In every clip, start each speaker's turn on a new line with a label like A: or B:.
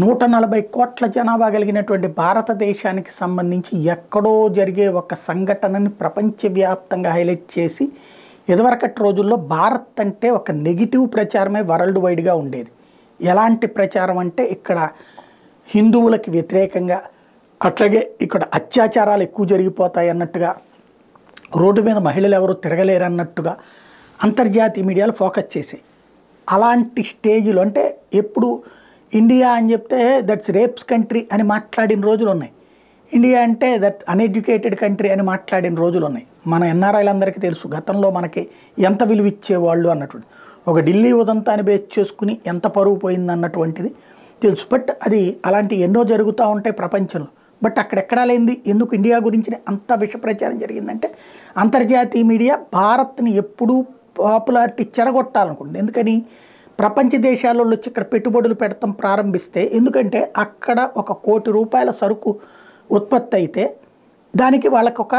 A: 140 కోట్ల జనాభా కలిగినటువంటి భారతదేశానికి సంబంధించి ఎక్కడో జరిగే ఒక సంఘటనని ప్రపంచవ్యాప్తంగా హైలైట్ చేసి ఇదివరకటి రోజుల్లో భారత్ అంటే ఒక నెగిటివ్ ప్రచారమే వరల్డ్ వైడ్గా ఉండేది. ఎలాంటి ప్రచారం అంటే ఇక్కడ హిందువులకి వ్యతిరేకంగా, అట్లాగే ఇక్కడ అత్యాచారాలు ఎక్కువ జరిగిపోతాయి అన్నట్టుగా, రోడ్డు మీద మహిళలు ఎవరు తిరగలేరు అన్నట్టుగా అంతర్జాతీయ మీడియాలు ఫోకస్ చేసాయి. అలాంటి స్టేజ్లో అంటే ఎప్పుడు ఇండియా అని చెప్తే దట్స్ రేప్స్ కంట్రీ అని మాట్లాడిన రోజులు ఉన్నాయి. ఇండియా అంటే దట్ అన్ఎడ్యుకేటెడ్ కంట్రీ అని మాట్లాడిన రోజులు ఉన్నాయి. మన ఎన్ఆర్ఐలందరికీ తెలుసు గతంలో మనకి ఎంత విలువ ఇచ్చేవాళ్ళు అన్నటువంటి. ఒక ఢిల్లీ ఉదంతాన్ని బేస్ చేసుకుని ఎంత పరువు పోయింది అన్నటువంటిది తెలుసు. బట్ అది అలాంటి ఎన్నో జరుగుతూ ఉంటాయి ప్రపంచంలో. బట్ అక్కడెక్కడా లేనిది ఎందుకు ఇండియా గురించి అంత విష ప్రచారం జరిగిందంటే అంతర్జాతీయ మీడియా భారత్ని ఎప్పుడూ పాపులారిటీ చెడగొట్టాలనుకుంటుంది. ఎందుకని ప్రపంచ దేశాలలో వచ్చి ఇక్కడ పెట్టుబడులు పెడతాం ప్రారంభిస్తే, ఎందుకంటే అక్కడ ₹1 కోటి సరుకు ఉత్పత్తి అయితే దానికి వాళ్ళకి ఒక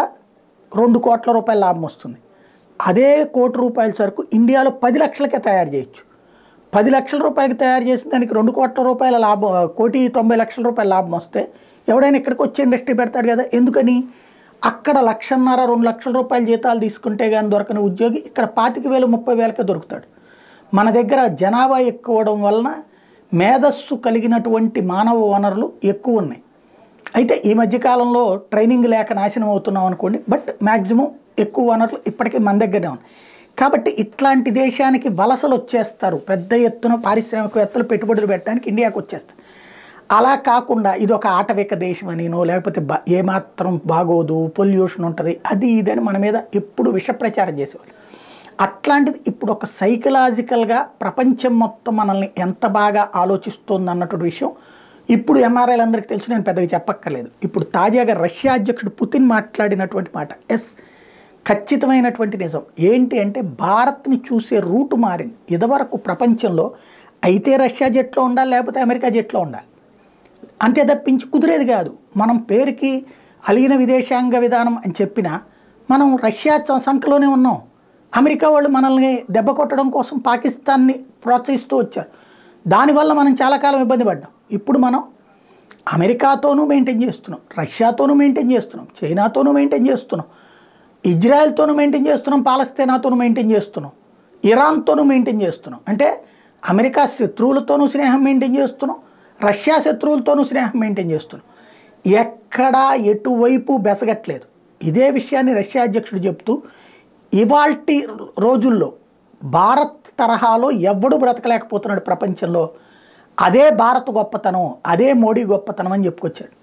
A: ₹2 కోట్ల లాభం వస్తుంది. అదే ₹1 కోటి సరుకు ఇండియాలో 10 లక్షలకే తయారు చేయొచ్చు. 10 లక్షల రూపాయలకి తయారు చేసిన దానికి ₹2 కోట్ల లాభం, ₹1,90,00,000 లాభం వస్తే ఎవడైనా ఇక్కడికి వచ్చి ఇండస్ట్రీ పెడతాడు కదా. ఎందుకని అక్కడ ₹1,50,000 2 లక్షల జీతాలు తీసుకుంటే కానీ దొరకని ఉద్యోగి ఇక్కడ 25,000 30,000కే దొరుకుతాడు. మన దగ్గర జనాభా ఎక్కువ అవడం వలన మేధస్సు కలిగినటువంటి మానవ వనరులు ఎక్కువ ఉన్నాయి. అయితే ఈ మధ్యకాలంలో ట్రైనింగ్ లేక నాశనం అవుతున్నాం అనుకోండి. బట్ మ్యాక్సిమం ఎక్కువ వనరులు ఇప్పటికీ మన దగ్గరనే ఉన్నాయి. కాబట్టి ఇట్లాంటి దేశానికి వలసలు వచ్చేస్తారు. పెద్ద ఎత్తున పారిశ్రామికవేత్తలు పెట్టుబడులు పెట్టడానికి ఇండియాకు వచ్చేస్తారు. అలా కాకుండా ఇది ఒక ఆటవిక దేశం అనినో, లేకపోతే ఏమాత్రం బాగోదు, పొల్యూషన్ ఉంటుంది, అది ఇదని మన మీద ఎప్పుడు విష ప్రచారం చేసేవాళ్ళు. అట్లాంటిది ఇప్పుడు ఒక సైకలాజికల్గా ప్రపంచం మొత్తం మనల్ని ఎంత బాగా ఆలోచిస్తుంది అన్నటువంటి విషయం ఇప్పుడు ఎన్ఆర్ఐలందరికీ తెలుసు. నేను పెద్దగా చెప్పక్కర్లేదు. ఇప్పుడు తాజాగా రష్యా అధ్యక్షుడు పుతిన్ మాట్లాడినటువంటి మాట ఖచ్చితమైనటువంటి నిజం. ఏంటి అంటే భారత్ని చూసే రూటు మారింది. ఇదివరకు ప్రపంచంలో అయితే రష్యా జెట్లో ఉండాలి, లేకపోతే అమెరికా జెట్లో ఉండాలి, అంతే తప్పించి కుదిరేది కాదు. మనం పేరుకి అలిగిన విదేశాంగ విధానం అని చెప్పినా మనం రష్యా సంఖ్యలోనే ఉన్నాం. అమెరికా వాళ్ళు మనల్ని దెబ్బ కొట్టడం కోసం పాకిస్తాన్ని ప్రోత్సహిస్తూ వచ్చారు. దానివల్ల మనం చాలా కాలం ఇబ్బంది పడ్డాం. ఇప్పుడు మనం అమెరికాతోనూ మెయింటైన్ చేస్తున్నాం, రష్యాతోనూ మెయింటైన్ చేస్తున్నాం, చైనాతోనూ మెయింటైన్ చేస్తున్నాం, ఇజ్రాయెల్తోనూ మెయింటైన్ చేస్తున్నాం, పాలస్తీనాతోనూ మెయింటైన్ చేస్తున్నాం, ఇరాన్తోనూ మెయింటైన్ చేస్తున్నాం. అంటే అమెరికా శత్రువులతోనూ స్నేహం మెయింటైన్ చేస్తున్నాం, రష్యా శత్రువులతోనూ స్నేహం మెయింటైన్ చేస్తున్నాం. ఎక్కడా ఎటువైపు బెసగట్లేదు. ఇదే విషయాన్ని రష్యా అధ్యక్షుడు చెప్తూ ఇవాల్టి రోజుల్లో భారత్ తరహాలో ఎవడు బ్రతకలేకపోతున్నాడు ప్రపంచంలో, అదే భారత్ గొప్పతనం, అదే మోడీ గొప్పతనం అని చెప్పుకొచ్చాడు.